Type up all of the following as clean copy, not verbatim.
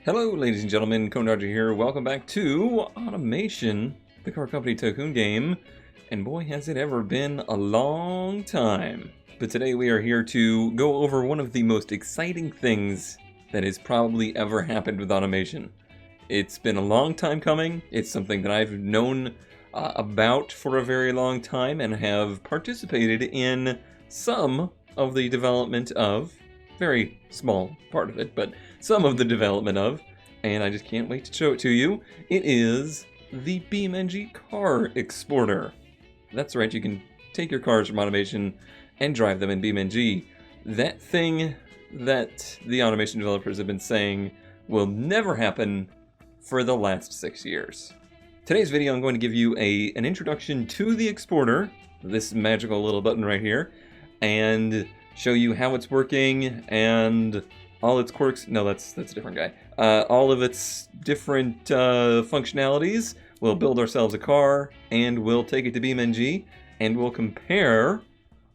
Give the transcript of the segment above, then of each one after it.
Hello, ladies and gentlemen, Dodger here. Welcome back to Automation, the car company tycoon game. And boy, has it ever been a long time. But today we are here to go over one of the most exciting things that has probably ever happened with Automation. It's been a long time coming. It's something that I've known about for a very long time and have participated in some of the development of. Very small part of it, but some of the development of, and I just can't wait to show it to you. It is the beamng car exporter. That's right, you can take your cars from Automation and drive them in beamng. That thing that the Automation developers have been saying will never happen for the last 6 years. Today's video I'm going to give you an introduction to the exporter, this magical little button right here, and show you how it's working and all its quirks. No, that's a different guy. All of its different functionalities. We'll build ourselves a car and we'll take it to beamng and we'll compare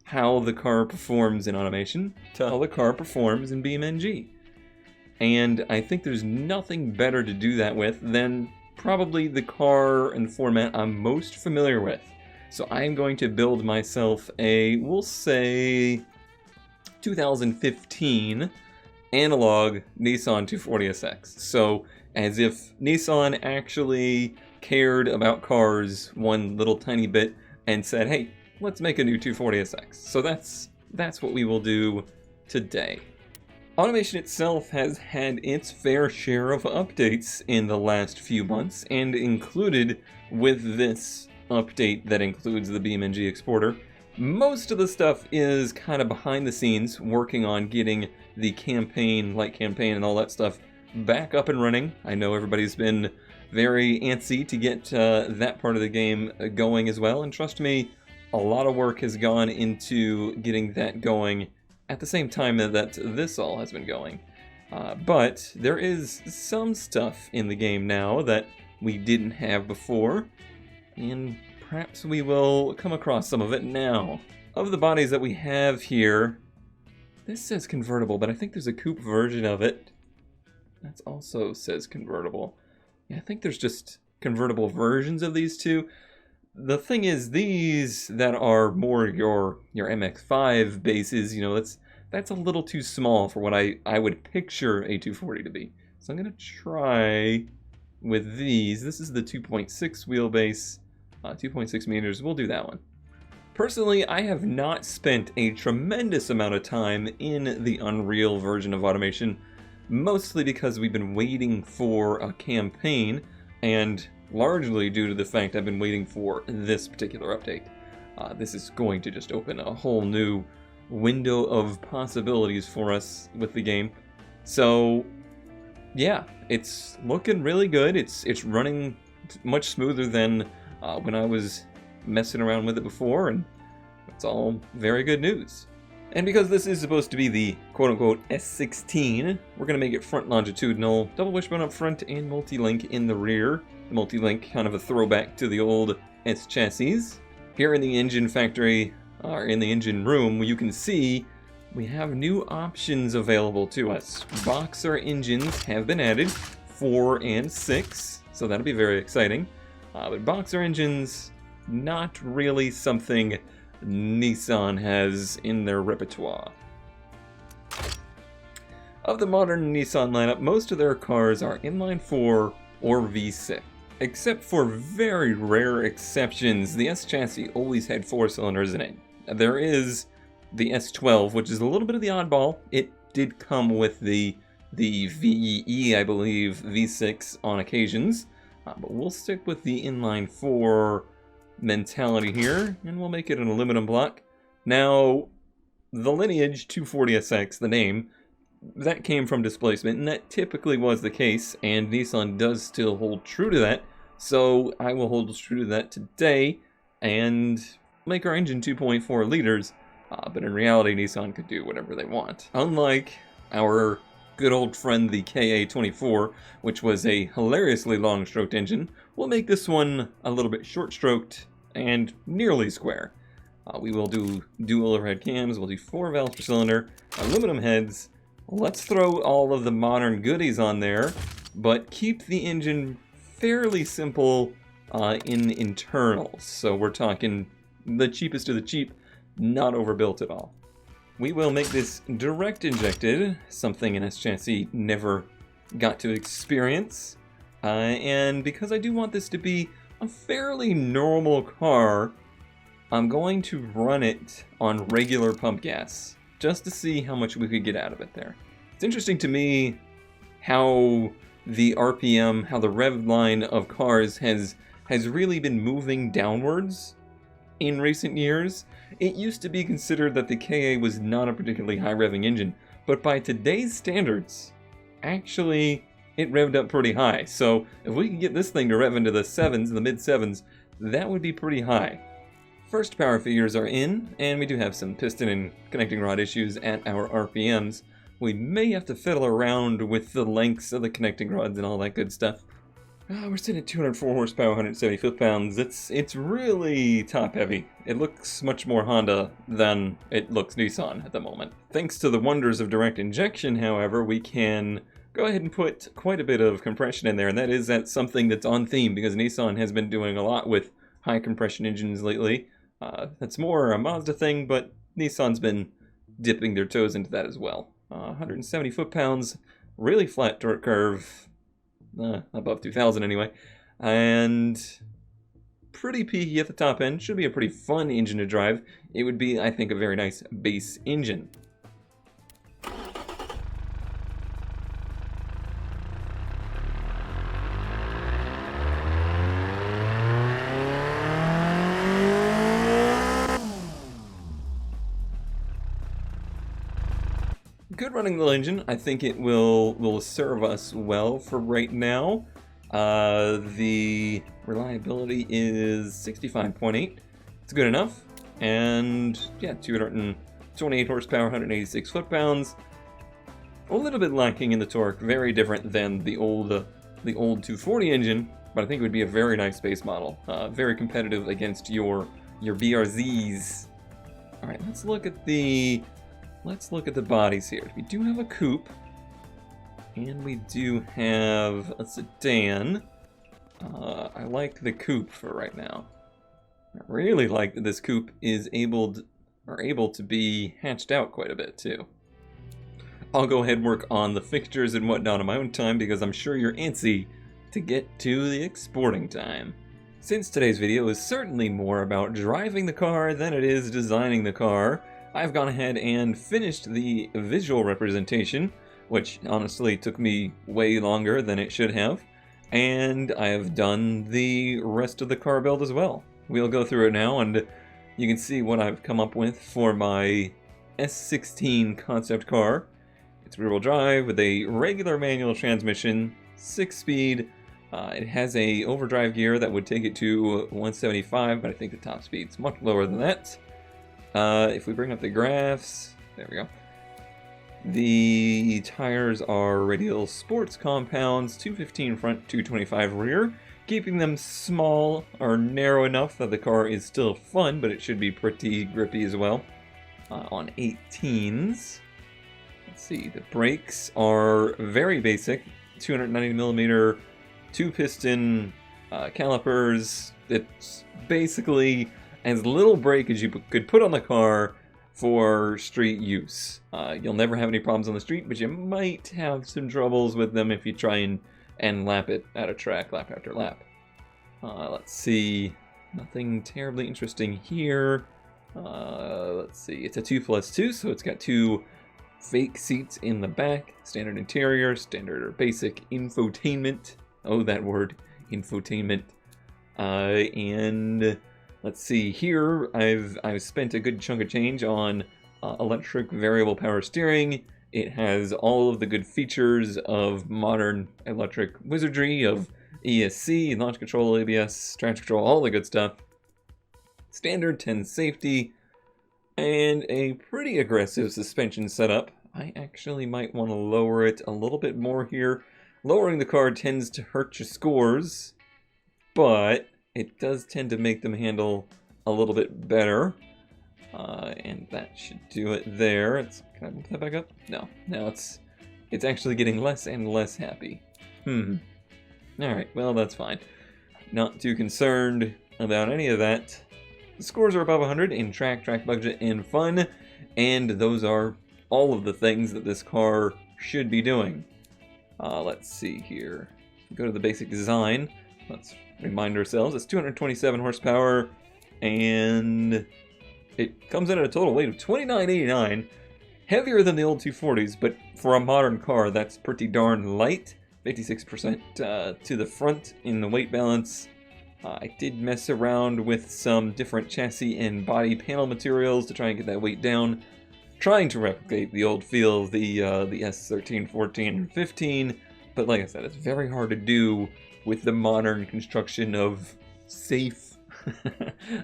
how the car performs in Automation to how the car performs in beamng. And I think there's nothing better to do that with than probably the car and format I'm most familiar with. So I'm going to build myself a, we'll say, 2015 analog Nissan 240SX. So as if Nissan actually cared about cars one little tiny bit and said, hey, let's make a new 240SX. So that's what we will do today. Automation itself has had its fair share of updates in the last few months, and included with this update that includes the beamng exporter, most of the stuff is kind of behind the scenes, working on getting the campaign, light campaign and all that stuff back up and running. I know everybody's been very antsy to get that part of the game going as well, and trust me, a lot of work has gone into getting that going at the same time that this all has been going. But there is some stuff in the game now that we didn't have before, and perhaps we will come across some of it now. Of the bodies that we have here, this says convertible, but I think there's a coupe version of it. That also says convertible. Yeah, I think there's just convertible versions of these two. The thing is, these that are more your MX-5 bases, you know, that's a little too small for what I would picture a 240 to be. So I'm gonna try with these. This is the 2.6 wheelbase. 2.6 meters, we'll do that one. Personally, I have not spent a tremendous amount of time in the Unreal version of Automation, mostly because we've been waiting for a campaign, and largely due to the fact I've been waiting for this particular update. This is going to just open a whole new window of possibilities for us with the game. So, yeah, it's looking really good. It's running much smoother than when I was messing around with it before, and it's all very good news. And because this is supposed to be the quote-unquote S16, we're going to make it front longitudinal, double wishbone up front, and multi-link in the rear. The multi-link kind of a throwback to the old S chassis. Here in the engine factory, or in the engine room, you can see we have new options available to us. Boxer engines have been added, 4 and 6, so that'll be very exciting. But boxer engines, not really something Nissan has in their repertoire. Of the modern Nissan lineup, most of their cars are inline 4 or V6. Except for very rare exceptions, the S chassis always had 4 cylinders in it. There is the S12, which is a little bit of the oddball. It did come with the VEE, I believe, V6 on occasions. But we'll stick with the inline 4 mentality here, and we'll make it an aluminum block. Now, the lineage 240SX, the name, that came from displacement, and that typically was the case, and Nissan does still hold true to that, so I will hold true to that today, and make our engine 2.4 liters, but in reality, Nissan could do whatever they want. Unlike our good old friend the KA24, which was a hilariously long-stroked engine, we'll make this one a little bit short-stroked and nearly square. We will do dual overhead cams, we'll do 4 valves per cylinder, aluminum heads. Let's throw all of the modern goodies on there, but keep the engine fairly simple in internals. So we're talking the cheapest of the cheap, not overbuilt at all. We will make this direct injected, something an S chassis never got to experience. And because I do want this to be a fairly normal car, I'm going to run it on regular pump gas, just to see how much we could get out of it there. It's interesting to me how the RPM, how the rev line of cars has really been moving downwards in recent years. It used to be considered that the KA was not a particularly high revving engine, but by today's standards, actually it revved up pretty high. So if we can get this thing to rev into the sevens, the mid sevens, that would be pretty high. First power figures are in, and we do have some piston and connecting rod issues at our RPMs. We may have to fiddle around with the lengths of the connecting rods and all that good stuff. We're sitting at 204 horsepower, 170 foot-pounds. It's really top-heavy. It looks much more Honda than it looks Nissan at the moment. Thanks to the wonders of direct injection, however, we can go ahead and put quite a bit of compression in there, and that's something that's on theme, because Nissan has been doing a lot with high compression engines lately. That's more a Mazda thing, but Nissan's been dipping their toes into that as well. 170 foot-pounds, really flat torque curve, above 2,000 anyway, and pretty peaky at the top end. Should be a pretty fun engine to drive. It would be, I think, a very nice base engine. Good running little engine. I think it will serve us well for right now. The reliability is 65.8. It's good enough. And yeah, 228 horsepower, 186 foot-pounds. A little bit lacking in the torque. Very different than the old 240 engine, but I think it would be a very nice base model. Very competitive against your BRZs. All right, let's look at the bodies here. We do have a coupe, and we do have a sedan. I like the coupe for right now. I really like that this coupe is able to be hatched out quite a bit too. I'll go ahead and work on the fixtures and whatnot on my own time, because I'm sure you're antsy to get to the exporting time. Since today's video is certainly more about driving the car than it is designing the car, I've gone ahead and finished the visual representation, which honestly took me way longer than it should have, and I have done the rest of the car build as well. We'll go through it now, and you can see what I've come up with for my S16 concept car. It's rear-wheel drive with a regular manual transmission, 6-speed. It has a overdrive gear that would take it to 175, but I think the top speed's much lower than that. If we bring up the graphs, there we go. The tires are radial sports compounds, 215 front, 225 rear, keeping them small or narrow enough that the car is still fun, but it should be pretty grippy as well. On 18s, let's see, the brakes are very basic, 290mm 2-piston calipers. It's basically as little brake as you could put on the car for street use. You'll never have any problems on the street, but you might have some troubles with them if you try and lap it at a track, lap after lap. Let's see, nothing terribly interesting here. Let's see, it's a 2+2, so it's got 2 fake seats in the back, standard interior, standard or basic infotainment. Oh, that word, infotainment. And let's see here, I've spent a good chunk of change on electric variable power steering. It has all of the good features of modern electric wizardry of ESC, launch control, ABS, traction control, all the good stuff. Standard 10 safety, and a pretty aggressive suspension setup. I actually might want to lower it a little bit more here. Lowering the car tends to hurt your scores, but it does tend to make them handle a little bit better. And that should do it there. Can I move that back up? No. Now it's actually getting less and less happy. Alright, well, that's fine. Not too concerned about any of that. The scores are above 100 in track budget, and fun, and those are all of the things that this car should be doing. Let's see here. Go to the basic design. Let's remind ourselves it's 227 horsepower, and it comes in at a total weight of 2989. Heavier than the old 240s, but for a modern car, that's pretty darn light. 56% to the front in the weight balance. I did mess around with some different chassis and body panel materials to try and get that weight down, trying to replicate the old feel of the S13, 14, and 15, but like I said, it's very hard to do with the modern construction of safe,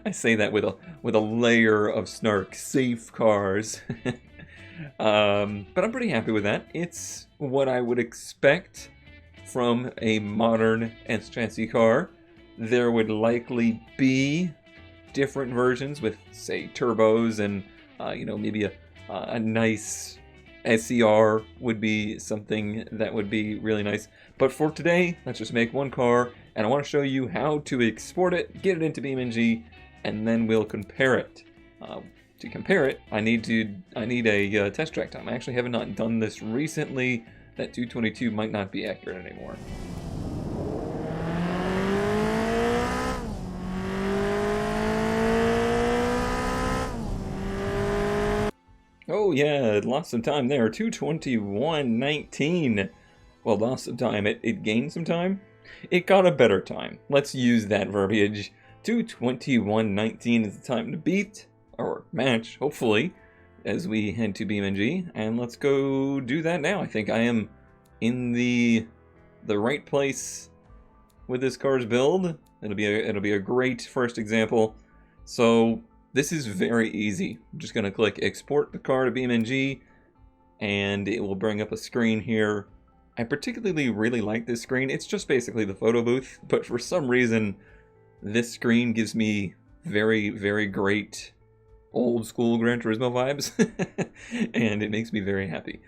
I say that with a layer of snark, safe cars. But I'm pretty happy with that. It's what I would expect from a modern S-chassis car. There would likely be different versions with, say, turbos and, maybe a nice SCR would be something that would be really nice. But for today, let's just make one car, and I want to show you how to export it, get it into beamng, and then we'll compare it. To compare it, I need a test track time. I actually have not done this recently. That 222 might not be accurate anymore. Oh yeah, lost some time there. 221.19. Well, lost some time. It gained some time. It got a better time. Let's use that verbiage. 221.19 is the time to beat, or match, hopefully, as we head to beamng, and let's go do that now. I think I am in the right place with this car's build. It'll be a great first example. So this is very easy. I'm just gonna click export the car to beamng, and it will bring up a screen here. I particularly really like this screen. It's just basically the photo booth, but for some reason this screen gives me very, very great old school Gran Turismo vibes, and it makes me very happy.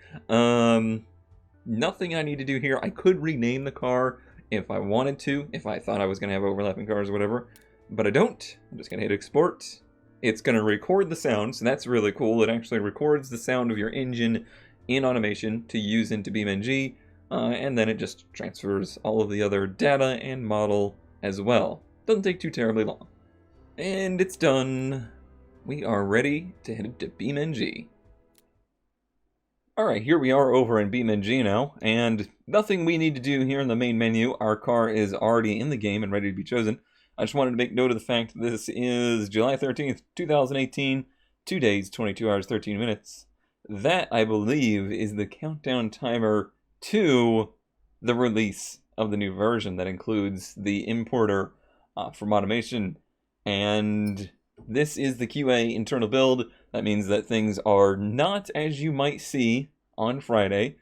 Nothing I need to do here. I could rename the car if I wanted to, if I thought I was going to have overlapping cars or whatever, but I don't. I'm just going to hit export. It's going to record the sound, so that's really cool. It actually records the sound of your engine in automation to use into beamng, and then it just transfers all of the other data and model as well. Doesn't take too terribly long. And it's done. We are ready to head to beamng. Alright, here we are over in beamng now, and nothing we need to do here in the main menu. Our car is already in the game and ready to be chosen. I just wanted to make note of the fact that this is July 13th, 2018, 2 days, 22 hours, 13 minutes. That, I believe, is the countdown timer to the release of the new version that includes the importer from automation, and this is the QA internal build. That means that things are not as you might see on Friday.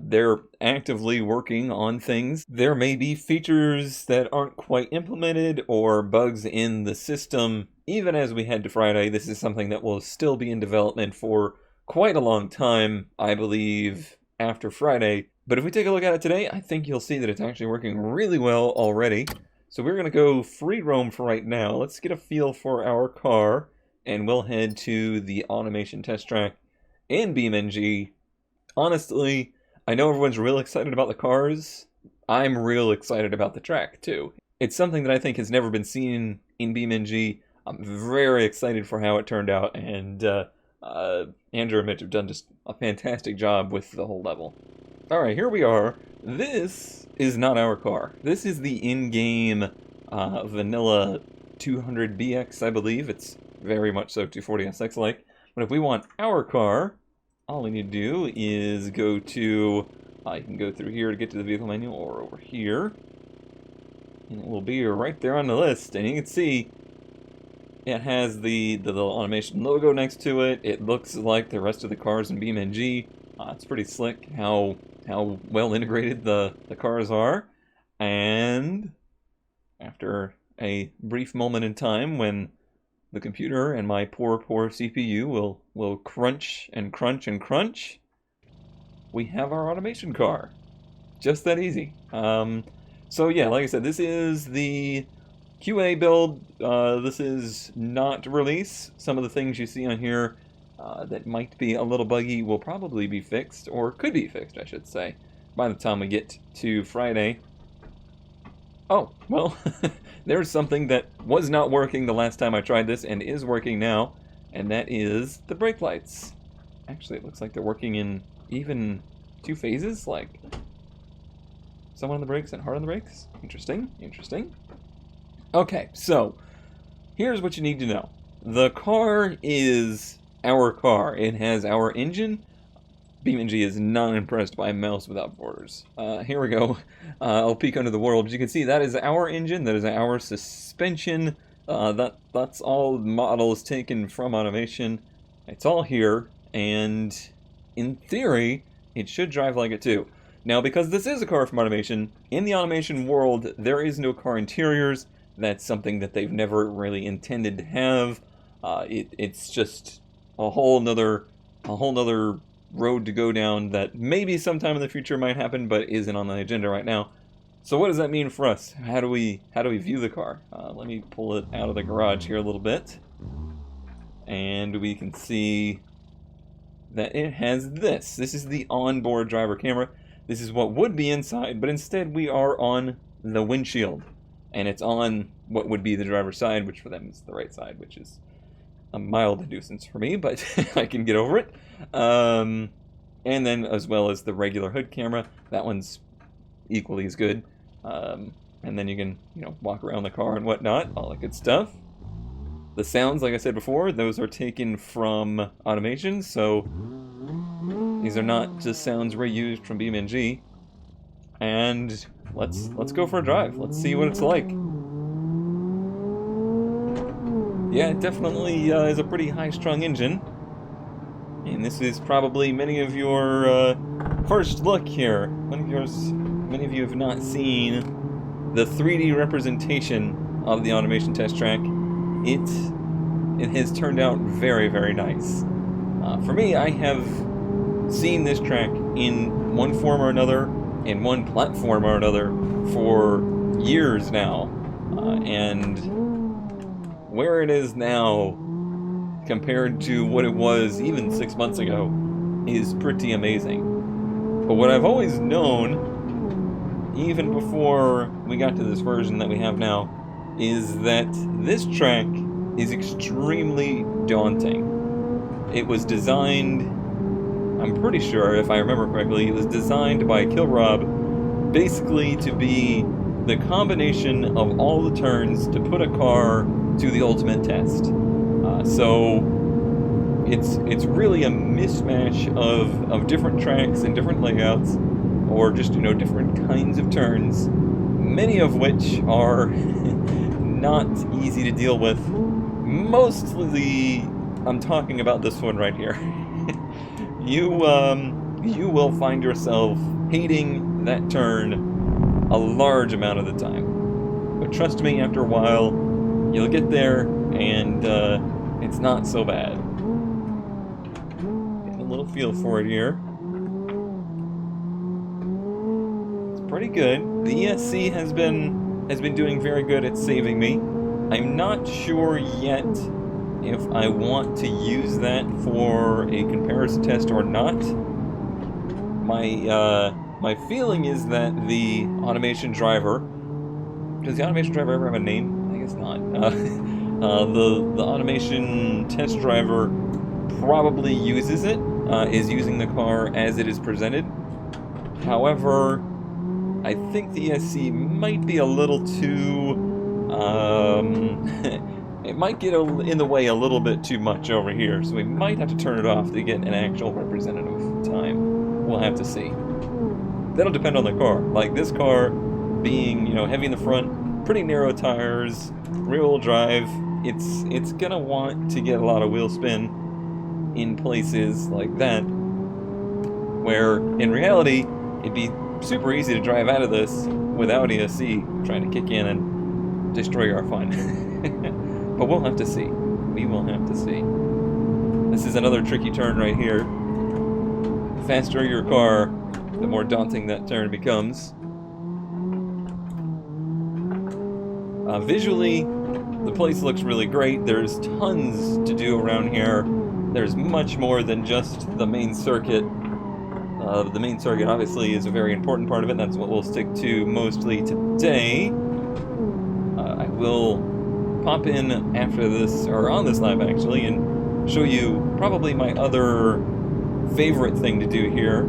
They're actively working on things. There may be features that aren't quite implemented or bugs in the system. Even as we head to Friday, this is something that will still be in development for quite a long time, I believe, after Friday. But if we take a look at it today, I think you'll see that it's actually working really well already. So we're going to go free roam for right now. Let's get a feel for our car, and we'll head to the automation test track in beamng. Honestly, I know everyone's real excited about the cars. I'm real excited about the track, too. It's something that I think has never been seen in beamng. I'm very excited for how it turned out, and Andrew and Mitch have done just a fantastic job with the whole level. Alright, here we are. This is not our car. This is the in-game vanilla 200BX, I believe. It's very much so 240SX-like. But if we want our car, all we need to do is go to, you can go through here to get to the vehicle menu, or over here. And it will be right there on the list. And you can see it has the little automation logo next to it. It looks like the rest of the cars in beamng. It's pretty slick how well integrated the cars are. And after a brief moment in time when the computer and my poor CPU will crunch and crunch and crunch, we have our automation car. Just that easy. So yeah, like I said, this is the QA build. This is not release. Some of the things you see on here that might be a little buggy will probably be fixed, or could be fixed, I should say, by the time we get to Friday. Oh, well, there's something that was not working the last time I tried this and is working now, and that is the brake lights. Actually, it looks like they're working in even 2 phases, like some on the brakes and hard on the brakes. Interesting, interesting. Okay, so here's what you need to know. The car is our car. It has our engine. beamng is not impressed by mouse without borders. Here we go. I'll peek under the world. As you can see, that is our engine. That is our suspension. That's all models taken from Automation. It's all here, and in theory, it should drive like it too. Now, because this is a car from Automation, in the Automation world, there is no car interiors. That's something that they've never really intended to have. It's just a whole nother road to go down that maybe sometime in the future might happen, but isn't on the agenda right now. So what does that mean for us? How do we view the car? Let me pull it out of the garage here a little bit, and we can see that it has this. This is the onboard driver camera. This is what would be inside, but instead we are on the windshield, and it's on what would be the driver's side, which for them is the right side, which is a mild nuisance for me, but I can get over it. And then as well as the regular hood camera, that one's equally as good. And then you can, walk around the car and whatnot, all that good stuff. The sounds, like I said before, those are taken from Automation, so these are not just sounds reused from beamng. And let's go for a drive. Let's see what it's like. Yeah, it definitely is a pretty high-strung engine. And this is probably many of your first look here. Many of you have not seen the 3D representation of the Automation test track. It has turned out very, very nice. For me, I have seen this track in one form or another, in one platform or another, for years now. And where it is now compared to what it was even 6 months ago is pretty amazing. But what I've always known, even before we got to this version that we have now, is that this track is extremely daunting. It was designed, I'm pretty sure, if I remember correctly, it was designed by Kilrob basically to be the combination of all the turns to put a car to the ultimate test. So it's really a mismatch of different tracks and different layouts, or just different kinds of turns, many of which are not easy to deal with. Mostly, I'm talking about this one right here. You will find yourself hating that turn a large amount of the time. But trust me, after a while, you'll get there, and it's not so bad. Getting a little feel for it here. It's pretty good. The ESC has been doing very good at saving me. I'm not sure yet if I want to use that for a comparison test or not. My feeling is that the Automation driver, does the Automation driver ever have a name? I guess not. The Automation test driver probably uses it, is using the car as it is presented. However, I think the ESC might be a little too, it might get in the way a little bit too much over here, so we might have to turn it off to get an actual representative time. We'll have to see. That'll depend on the car. Like this car being, heavy in the front, pretty narrow tires, rear-wheel drive, it's gonna want to get a lot of wheel spin in places like that, where in reality it'd be super easy to drive out of this without ESC trying to kick in and destroy our fun. But we'll have to see. We will have to see. This is another tricky turn right here. The faster your car, the more daunting that turn becomes. Visually, the place looks really great. There's tons to do around here. There's much more than just the main circuit. The main circuit obviously is a very important part of it, and that's what we'll stick to mostly today. I will pop in after this, or on this lap actually, and show you probably my other favorite thing to do here,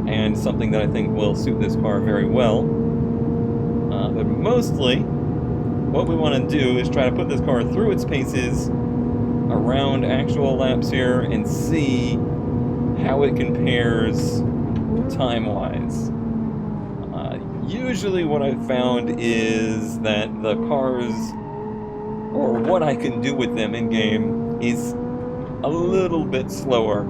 and something that I think will suit this car very well. But mostly, what we want to do is try to put this car through its paces around actual laps here and see how it compares time-wise. Usually what I've found is that the cars, or what I can do with them in-game, is a little bit slower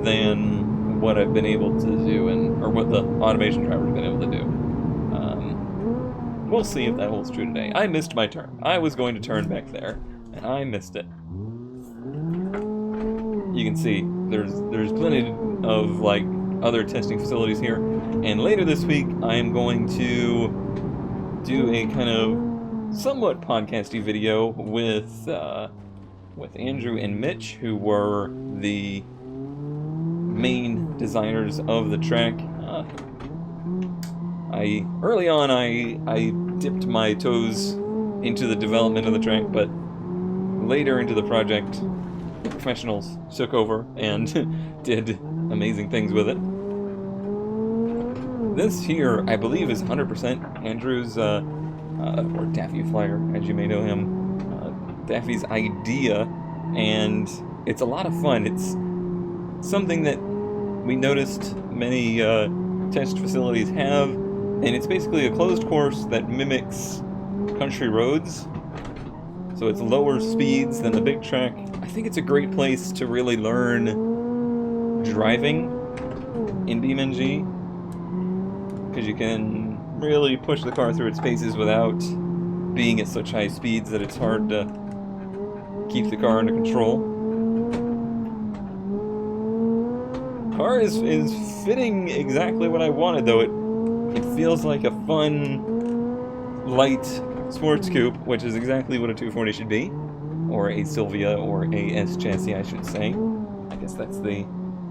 than what I've been able to do, or what the automation driver has been able to do. We'll see if that holds true today. I missed my turn. I was going to turn back there, and I missed it. You can see there's plenty of like other testing facilities here, and later this week I am going to do a kind of somewhat podcasty video with Andrew and Mitch, who were the main designers of the track. Early on I dipped my toes into the development of the track, but later into the project, the professionals took over and did amazing things with it. This here, I believe, is 100% Andrew's, or Daffy Flyer, as you may know him, Daffy's idea, and it's a lot of fun. It's something that we noticed many test facilities have, and it's basically a closed course that mimics country roads, so it's lower speeds than the big track. I think it's a great place to really learn driving in beamng, because you can really push the car through its paces without being at such high speeds that it's hard to keep the car under control. Car is fitting exactly what I wanted, though. It feels like a fun, light sports coupe, which is exactly what a 240 should be, or a Silvia, or a S chassis, I should say. I guess that's the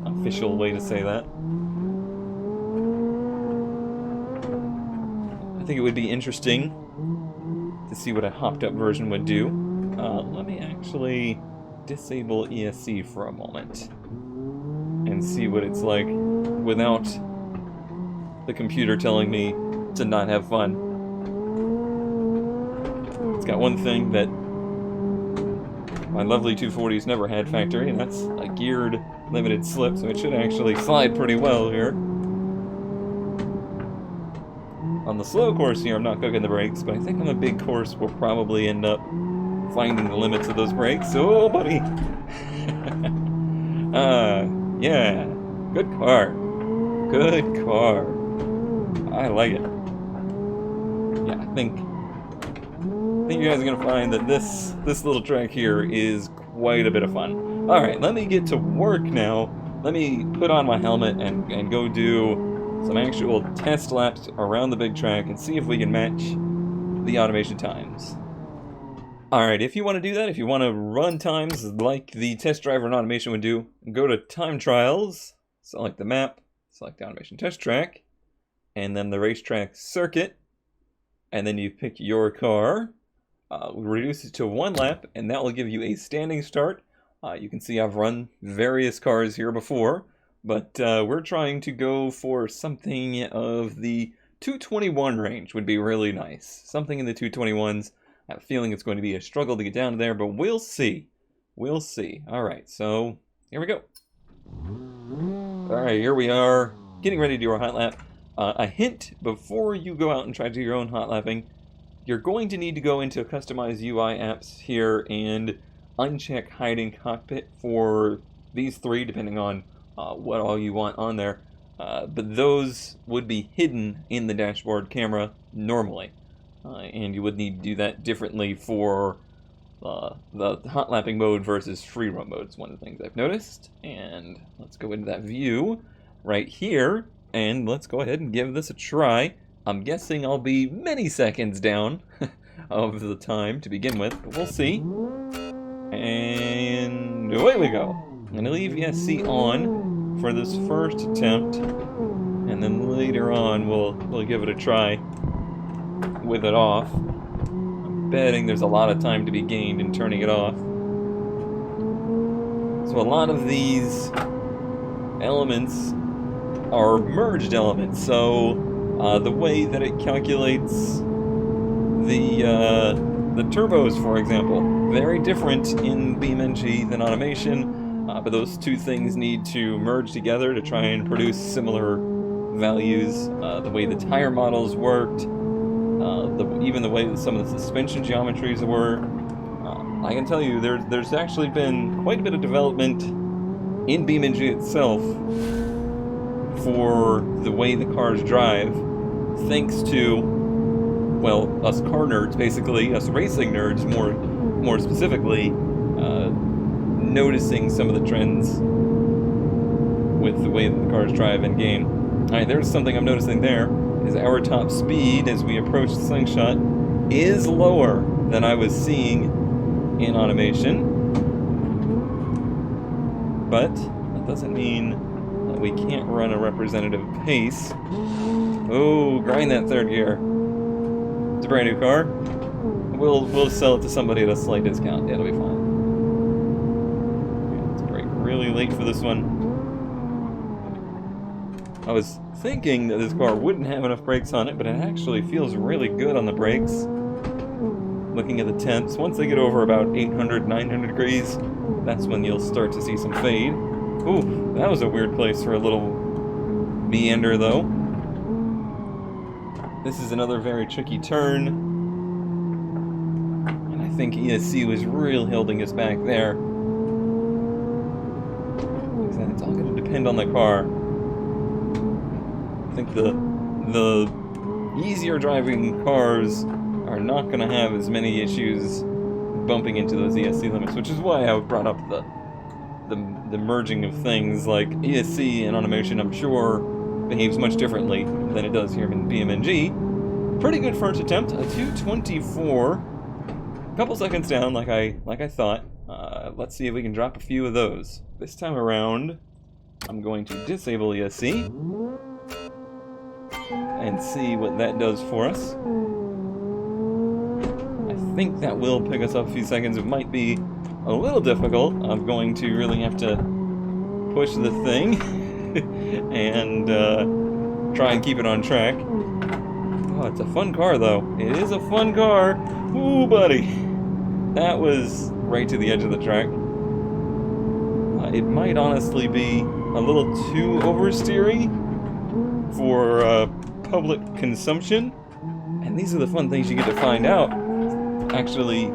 official way to say that. I think it would be interesting to see what a hopped-up version would do. Let me actually disable ESC for a moment and see what it's like without the computer telling me to not have fun. It's got one thing that my lovely 240s never had factory, and that's a geared limited slip, so it should actually slide pretty well here. On the slow course here, I'm not cooking the brakes, but I think on the big course we'll probably end up finding the limits of those brakes. Oh, buddy! Yeah, good car. Good car. I like it. Yeah, I think you guys are gonna find that this little track here is quite a bit of fun. All right, let me get to work now. Let me put on my helmet and go do some actual test laps around the big track and see if we can match the automation times. Alright, if you want to do that, if you want to run times like the test driver and automation would do, go to Time Trials, select the map, select the automation test track, and then the racetrack circuit, and then you pick your car, reduce it to 1 lap, and that will give you a standing start. You can see I've run various cars here before, but we're trying to go for something of the 221 range would be really nice. Something in the 221s. I have a feeling it's going to be a struggle to get down to there, but we'll see. We'll see. All right, so here we go. All right, here we are, getting ready to do our hot lap. A hint before you go out and try to do your own hot lapping, you're going to need to go into Customize UI apps here and uncheck Hiding Cockpit for these 3, depending on what all you want on there. But those would be hidden in the dashboard camera normally. And you would need to do that differently for the hot lapping mode versus free roam mode. It's one of the things I've noticed. And let's go into that view right here. and let's go ahead and give this a try. I'm guessing I'll be many seconds down of the time to begin with, but we'll see. And away we go. I'm going to leave ESC on for this first attempt, and then later on we'll give it a try with it off. I'm betting there's a lot of time to be gained in turning it off. So a lot of these elements are merged elements, so the way that it calculates the turbos, for example, very different in beamng than automation, but those two things need to merge together to try and produce similar values. The way the tire models worked, even the way that some of the suspension geometries were. I can tell you there's actually been quite a bit of development in beamng itself for the way the cars drive, thanks to, well, us car nerds, basically, us racing nerds more specifically, noticing some of the trends with the way that the cars drive in game. Alright, there's something I'm noticing there, is our top speed as we approach the slingshot is lower than I was seeing in automation, but that doesn't mean that we can't run a representative pace. Oh, grind that third gear. It's a brand new car. We'll sell it to somebody at a slight discount. Yeah, it'll be fine. Okay, let's brake really late for this one. I was thinking that this car wouldn't have enough brakes on it, but it actually feels really good on the brakes. Looking at the temps, once they get over about 800, 900 degrees, that's when you'll start to see some fade. Ooh, that was a weird place for a little meander, though. This is another very tricky turn, and I think ESC was really holding us back there. Because it's all going to depend on the car. I think the easier driving cars are not going to have as many issues bumping into those ESC limits, which is why I brought up the merging of things. Like ESC and automation, I'm sure, behaves much differently than it does here in beamng. Pretty good first attempt, a 224, a couple seconds down, like I thought. Let's see if we can drop a few of those. This time around, I'm going to disable ESC and see what that does for us. I think that will pick us up a few seconds. It might be a little difficult. I'm going to really have to push the thing and try and keep it on track. Oh, it's a fun car, though. It is a fun car. Ooh, buddy. That was right to the edge of the track. It might honestly be a little too oversteery for public consumption. And these are the fun things you get to find out actually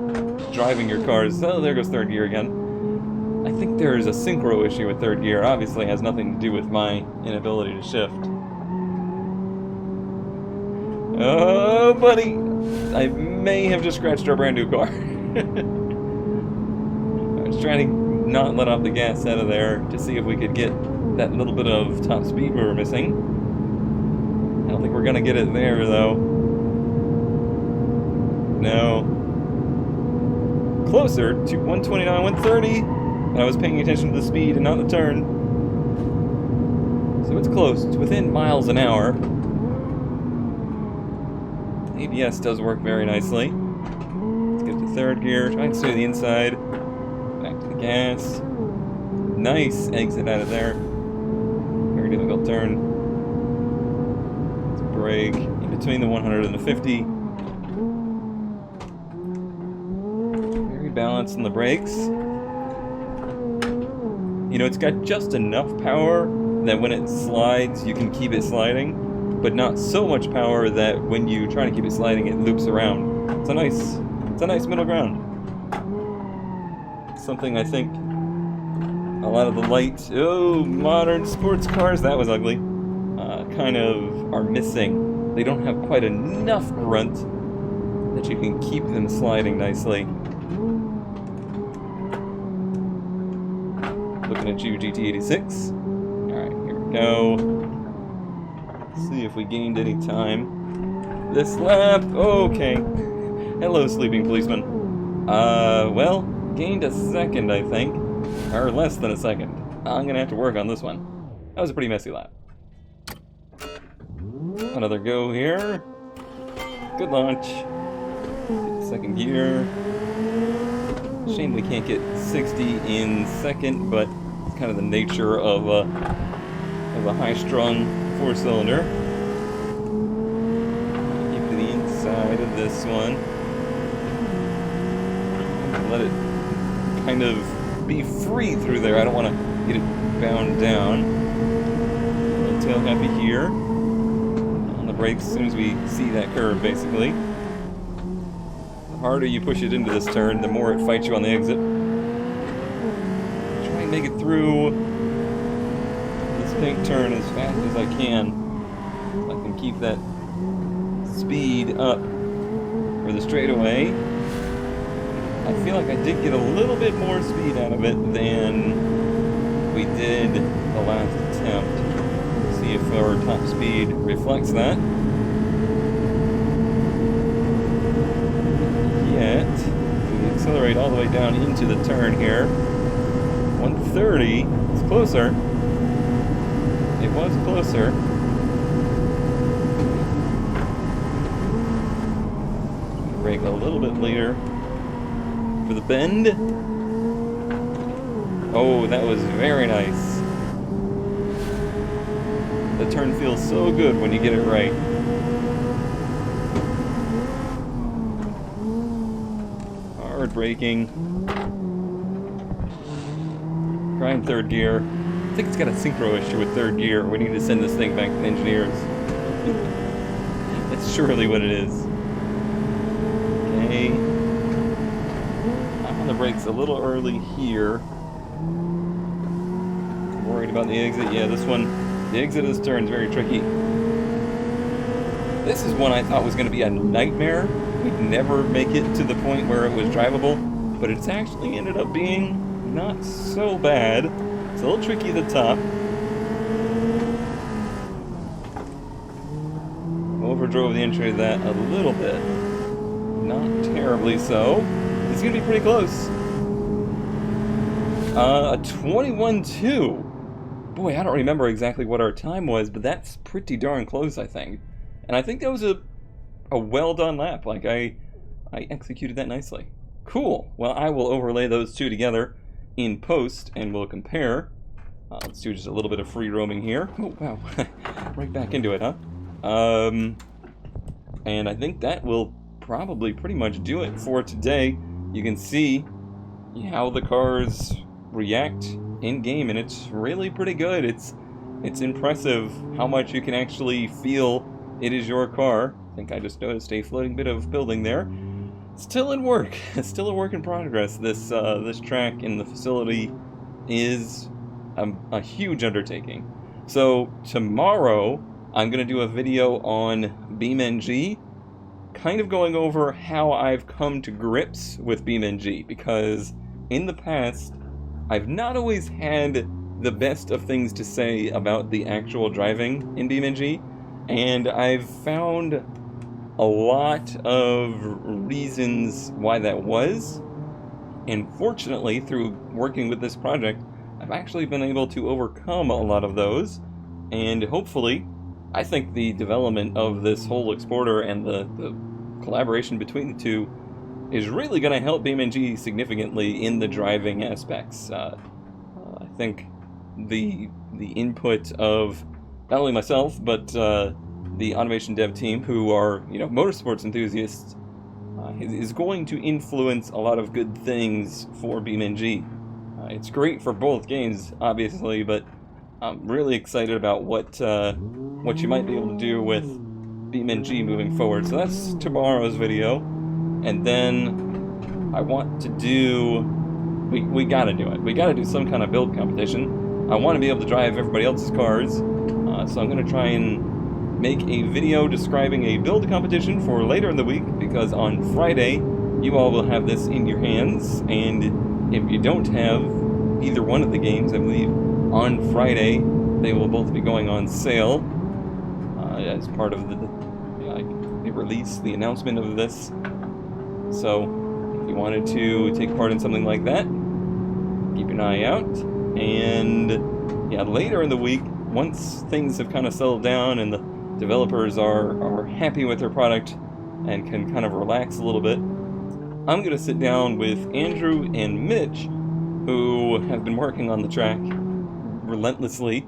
driving your cars. Oh, there goes third gear again. I think there's a synchro issue with third gear. Obviously, it has nothing to do with my inability to shift. Oh, buddy! I may have just scratched our brand new car. I was trying to not let off the gas out of there to see if we could get that little bit of top speed we were missing. I don't think we're gonna get it there, though. No. Closer to 129, 130. And I was paying attention to the speed and not the turn. So it's close. It's within miles an hour. ABS does work very nicely. Let's get to third gear. Try and stay to the inside. Back to the gas. Nice exit out of there. Very difficult turn. Let's brake in between the 100 and the 50. Balance on the brakes. You know, it's got just enough power that when it slides, you can keep it sliding, but not so much power that when you try to keep it sliding, it loops around. It's a nice middle ground. Something I think a lot of the light, modern sports cars, that was ugly, kind of are missing. They don't have quite enough grunt that you can keep them sliding nicely. Looking at you, GT86. Alright, here we go. See if we gained any time. This lap, okay. Hello, sleeping policeman. Well, gained a second, I think. Or less than a second. I'm gonna have to work on this one. That was a pretty messy lap. Another go here. Good launch. Second gear. Shame we can't get 60 in second, but it's kind of the nature of a high-strung four-cylinder. Keep to the inside of this one. Let it kind of be free through there. I don't want to get it bound down. Tail happy here. On the brakes as soon as we see that curve, basically. The harder you push it into this turn, the more it fights you on the exit. Try and make it through this pink turn as fast as I can. So I can keep that speed up for the straightaway. I feel like I did get a little bit more speed out of it than we did the last attempt. See if our top speed reflects that. Yet, we accelerate all the way down into the turn here. 130, it's closer. It was closer. Brake a little bit later for the bend. Oh, that was very nice. The turn feels so good when you get it right. Hard braking. Trying third gear. I think it's got a synchro issue with third gear. We need to send this thing back to the engineers. That's surely what it is. Okay. I'm on the brakes a little early here. Worried about the exit. Yeah, this one, the exit of this turn is very tricky. This is one I thought was going to be a nightmare. We'd never make it to the point where it was drivable, but it's actually ended up being not so bad. It's a little tricky at the top. Overdrove the entry of that a little bit. Not terribly so. It's going to be pretty close. A 21-2. Boy, I don't remember exactly what our time was, but that's pretty darn close, I think. And I think that was a well-done lap. Like, I executed that nicely. Cool. Well, I will overlay those two together in post, and we'll compare. Let's do just a little bit of free roaming here. Oh, wow. Right back into it, huh? And I think that will probably pretty much do it for today. You can see how the cars react in-game, and it's really pretty good. It's impressive how much you can actually feel it is your car. I think I just noticed a floating bit of building there. Still in work. It's still a work in progress. This track in the facility is a huge undertaking. So tomorrow I'm going to do a video on beamng, kind of going over how I've come to grips with beamng, because in the past I've not always had the best of things to say about the actual driving in beamng, and I've found a lot of reasons why that was, and fortunately through working with this project I've actually been able to overcome a lot of those, and hopefully I think the development of this whole exporter and the collaboration between the two is really going to help beamng significantly in the driving aspects. I think the input of not only myself but the automation dev team, who are motorsports enthusiasts, is going to influence a lot of good things for beamng. It's great for both games, obviously, but I'm really excited about what you might be able to do with beamng moving forward. So that's tomorrow's video, and then I want to do. We gotta do it. We gotta do some kind of build competition. I want to be able to drive everybody else's cars, so I'm gonna try and make a video describing a build competition for later in the week, because on Friday you all will have this in your hands, and if you don't have either one of the games, I believe on Friday they will both be going on sale. as part of the release, the announcement of this. So if you wanted to take part in something like that, keep an eye out. And yeah, later in the week, once things have kind of settled down and the developers are happy with their product and can kind of relax a little bit, I'm going to sit down with Andrew and Mitch, who have been working on the track relentlessly,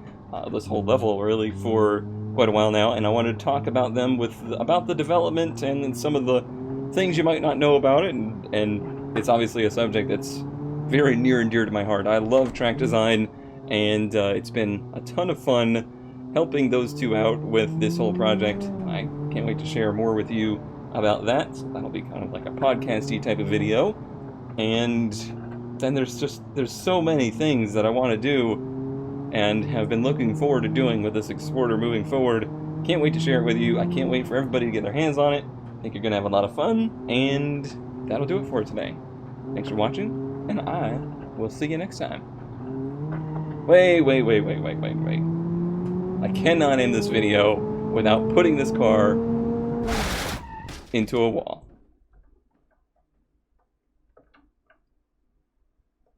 this whole level really, for quite a while now, and I wanted to talk about them about the development and some of the things you might not know about it, and it's obviously a subject that's very near and dear to my heart. I love track design, and it's been a ton of fun helping those two out with this whole project. I can't wait to share more with you about that. That'll be kind of like a podcasty type of video. And then there's so many things that I want to do and have been looking forward to doing with this Exporter moving forward. Can't wait to share it with you. I can't wait for everybody to get their hands on it. I think you're going to have a lot of fun, and that'll do it for today. Thanks for watching, and I will see you next time. Wait. I cannot end this video without putting this car into a wall.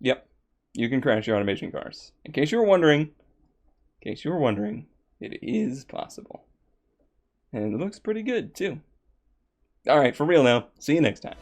Yep, you can crash your automation cars. In case you were wondering, it is possible. And it looks pretty good, too. Alright, for real now. See you next time.